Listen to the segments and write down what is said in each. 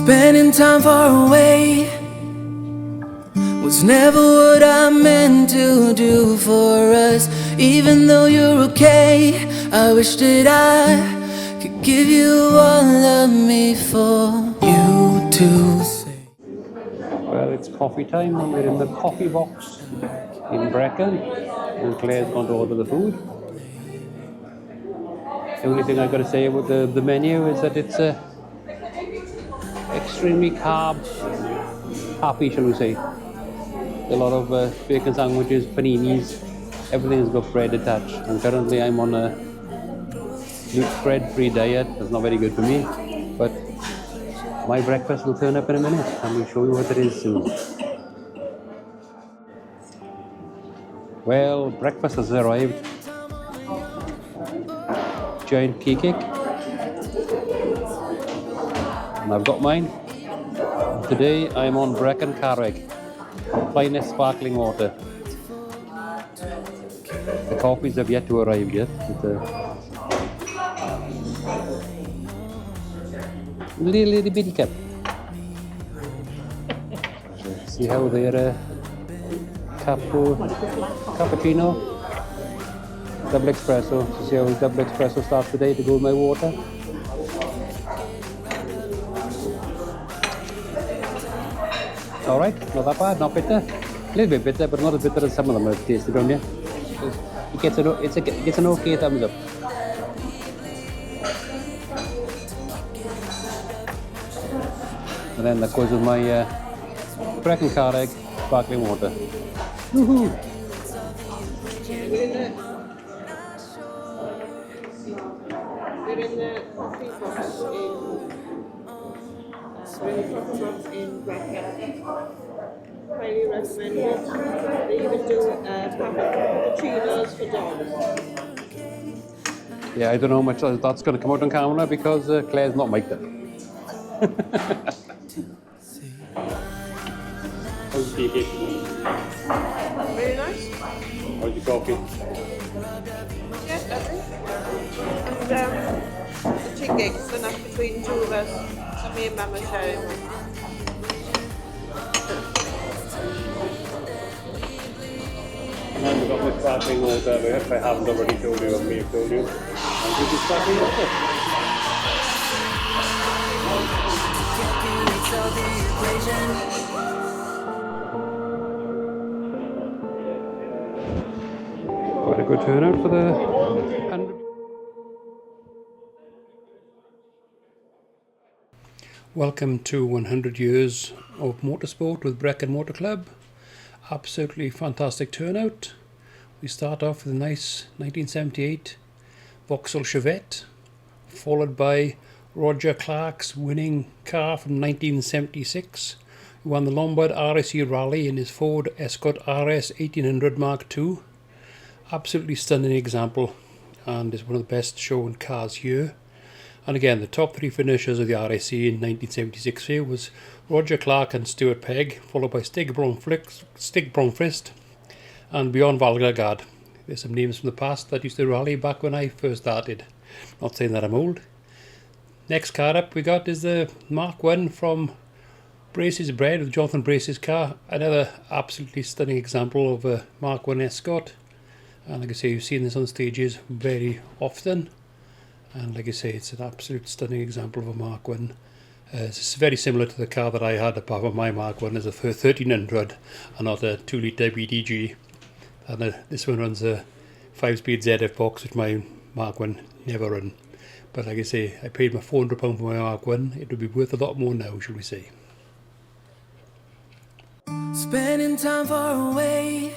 Spending time far away was never what I meant to do for us. Even though you're okay, I wish that I could give you all of me for you to say. Well, it's coffee time and we're in the coffee box in Brecon and Claire's going to order the food. The only thing I've got to say about the menu is that it's extremely carb happy, shall we say. A lot of bacon sandwiches, paninis, everything's got bread attached, and currently I'm on a bread-free diet. That's not very good for me, but my breakfast will turn up in a minute and we'll show you what it is soon. Well, breakfast has arrived. Giant tea cake, and I've got mine. Today I'm on Brecon Carreg, finest sparkling water. The coffees have yet to arrive yet. It's a little bitty cup. See how they're cappuccino, double espresso. So see how double espresso starts today to go with my water. Alright, not that bad, not bitter. A little bit bitter, but not as bitter as some of them I've tasted on here. It gets an okay thumbs up. And then that goes with my Brecon Carreg sparkling water. Woohoo! We're in the coffee box in Brecon. Highly recommended. They even do cappuccinos for dogs. Yeah, I don't know how much that's going to come out on camera because Claire's not mic'd up. How's the tea cake? Really nice. How's your coffee? Yes, lovely. And the tea cake's enough between two of us. So me and Mum are sharing one. And we've got my sparkling water. If I haven't already told you, I may have told you. And this is sparkling water. Quite a good turnout for the 100. Welcome to 100 years of motorsport with Brecon Motor Club. Absolutely fantastic turnout. We start off with a nice 1978 Vauxhall Chevette, followed by Roger Clark's winning car from 1976. He won the Lombard RSE Rally in his Ford Escort RS 1800 Mark II. Absolutely stunning example, and is one of the best shown cars here. And again, the top three finishers of the RSE in 1976 here was Roger Clark and Stuart Pegg, followed by Stig Bromfist and Bjorn Valgaard. There's some names from the past that used to rally back when I first started. Not saying that I'm old. Next car up we got is the Mark I from Brace's Bread with Jonathan Brace's car. Another absolutely stunning example of a Mark I Escort. And like I say, you've seen this on stages very often. And like I say, it's an absolute stunning example of a Mark I. It's very similar to the car that I had, apart from my Mark I is a 1300 and not a 2-litre BDG. And this one runs a 5-speed ZF box, which my Mark I never run. But like I say, I paid my £400 for my Mark I. It would be worth a lot more now, shall we say. Spending time far away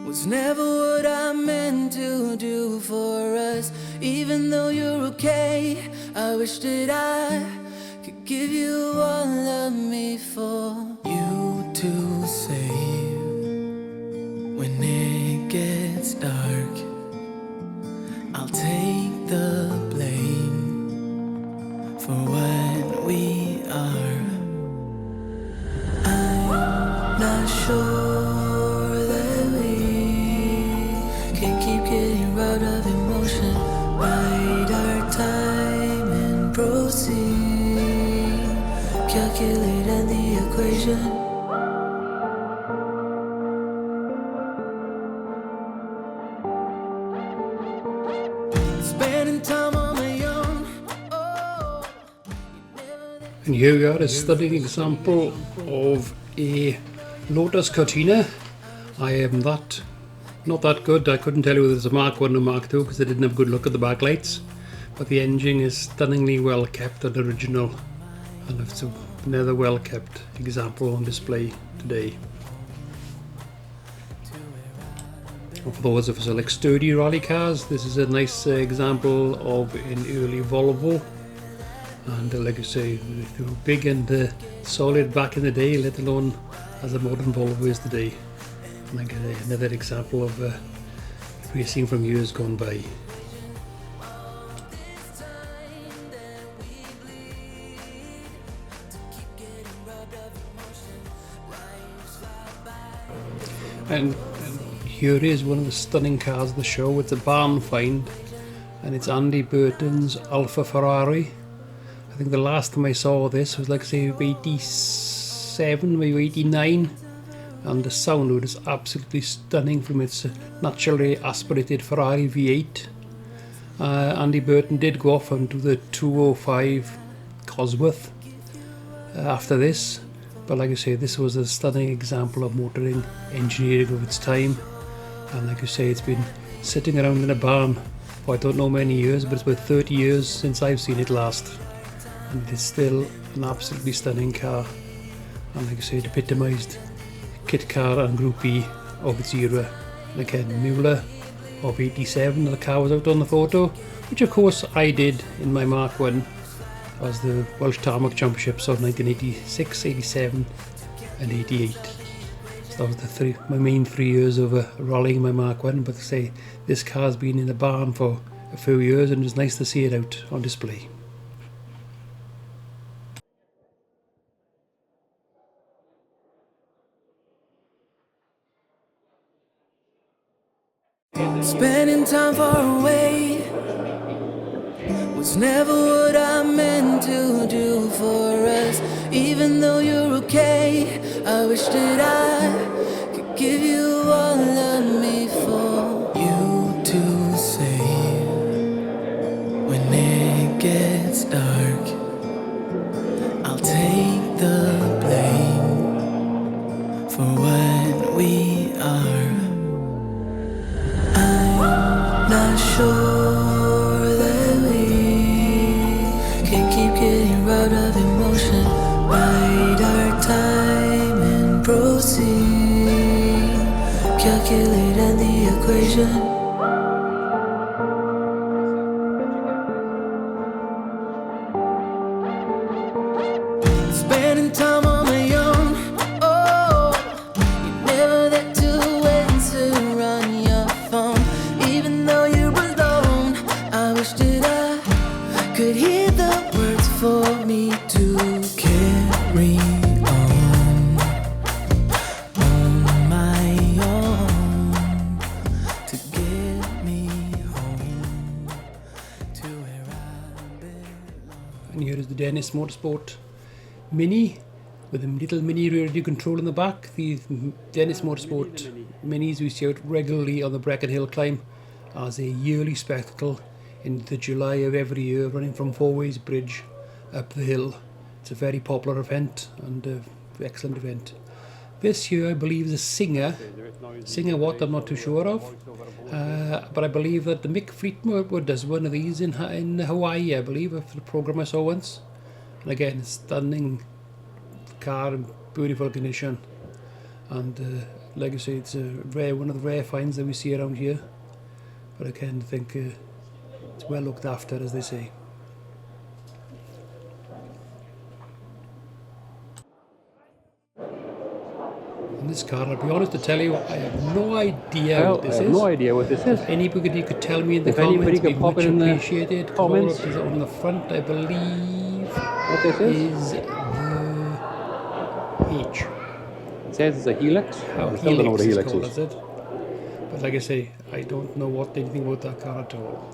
was never what I meant to do for us. Even though you're okay, I wish that I could give you all of me for you to save. When it gets dark, I'll take the blame for what we are. I'm not sure that we can keep getting out of emotion. Bide our time and proceed. calculating the equation. Spending time on my own. Oh, And here we are, a stunning example of a Lotus Cortina. I am not that good. I couldn't tell you whether it's a Mark 1 or Mark 2 because I didn't have a good look at the backlights. But the engine is stunningly well kept and original, and it's another well kept example on display today. And for those of us who like sturdy rally cars, this is a nice example of an early Volvo. And like I say, they were big and solid back in the day, let alone as a modern Volvo is today. And like another example of racing from years gone by. And here is one of the stunning cars of the show. It's a barn find, and it's Andy Burton's Alfa Ferrari. I think the last time I saw this was like say 87, maybe 89, and the sound of it is absolutely stunning from its naturally aspirated Ferrari V8. Andy Burton did go off and do the 205 Cosworth after this, but like I say, this was a stunning example of motoring engineering of its time. And like you say, it's been sitting around in a barn for I don't know many years, but it's about 30 years since I've seen it last. And it is still an absolutely stunning car. And like I say, it epitomised kit car and Group E of its era. And again, Mueller of 87, the car was out on the photo, which of course I did in my Mark 1 as the Welsh Tarmac Championships of 1986, 87 and 88. So that was my main 3 years of rallying my Mark 1, but to say this car's been in the barn for a few years and it's nice to see it out on display. Spending time far away was never what I meant to do for us. Even though you're okay, I wish that I could give you all of me for you to say. When it gets dark, I'll take the blame for what we are. I'm not sure that we can keep getting out of emotion. Bide our time and proceed, calculating the equation. Spending time on my own. Oh, you never there to answer on your phone. Even though you're alone, I wish that I could hear the words for me to carry on my own, to get me home to where I belong. And here is the Dennis Motorsport Mini with a little mini rear view control in the back. The Dennis Motorsport Minis we see out regularly on the Brecon Hill climb as a yearly spectacle in the July of every year, running from Fourways Bridge up the hill. It's a very popular event and an excellent event. This year I believe is a Singer what I'm not too sure of, but I believe that the Mick Fleetwood does one of these in Hawaii, I believe, after the program I saw once. And again, stunning car in beautiful condition, and like I say, it's one of the rare finds that we see around here. But again, I think it's well looked after, as they say. And this car, I'll be honest to tell you, I have no idea what this is. I have no idea what this is. If anybody could tell me in the If comments, anybody could it'd be pop much it in the appreciated. comments. Is on the front, I believe, What this is? the H. It says it's a Helix. Oh, I still don't know what a Helix Helix is called, is it? But like I say, I don't know anything about that car at all.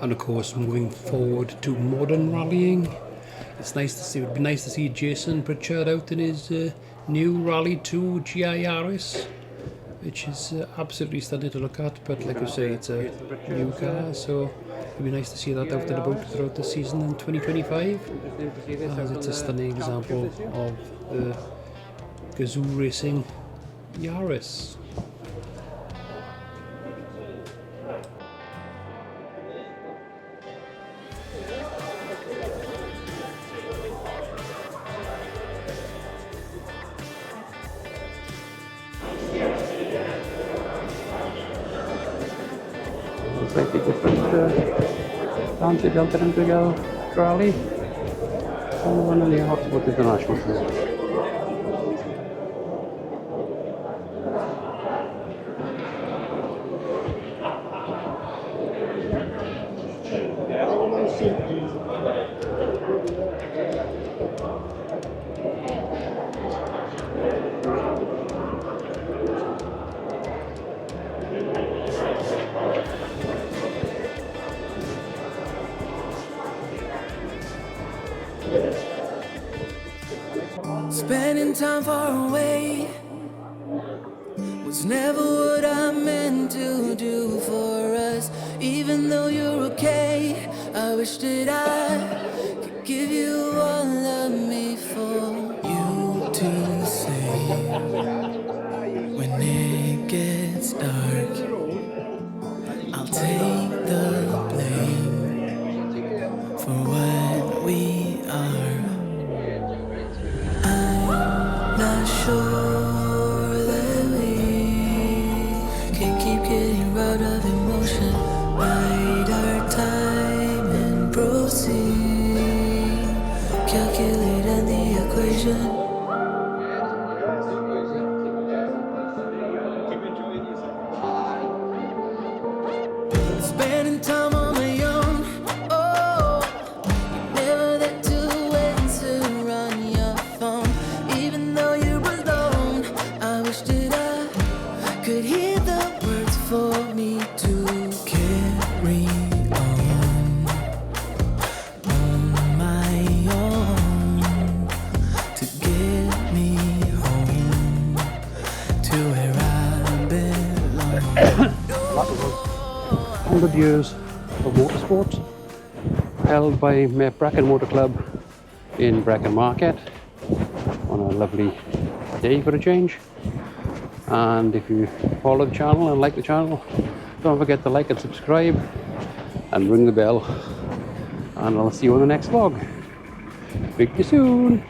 and of course moving forward to modern rallying. It's nice to see. It would be nice to see Jason Pritchard out in his new Rally 2 GI Yaris, which is absolutely stunning to look at. But like I say, it's a new car, so it'd be nice to see that out and about throughout the season in 2025. As it's a stunning example of the Gazoo Racing Yaris. Slightly different stance they built it into a rally. And one of the Automotive International. Spending time far away was never what I meant to do for us. Even though you're okay, I wish that I could give you all of me for you to say. When it gets dark, I'll take the blame for what we are. Not sure that we can keep getting robbed of emotion. Bide our time and proceed. Calculate in the equation. Spending time on my own. Oh, you never there to answer on your phone. Even though you were alone, I wish that I could hear the words for me to carry on my own, to get me home to where I belong. 100 years of motorsport, held by Brecon Motor Club in Brecon Market on a lovely day for a change. And if you follow the channel and like the channel, don't forget to like and subscribe and ring the bell, and I'll see you on the next vlog. Speak to you soon.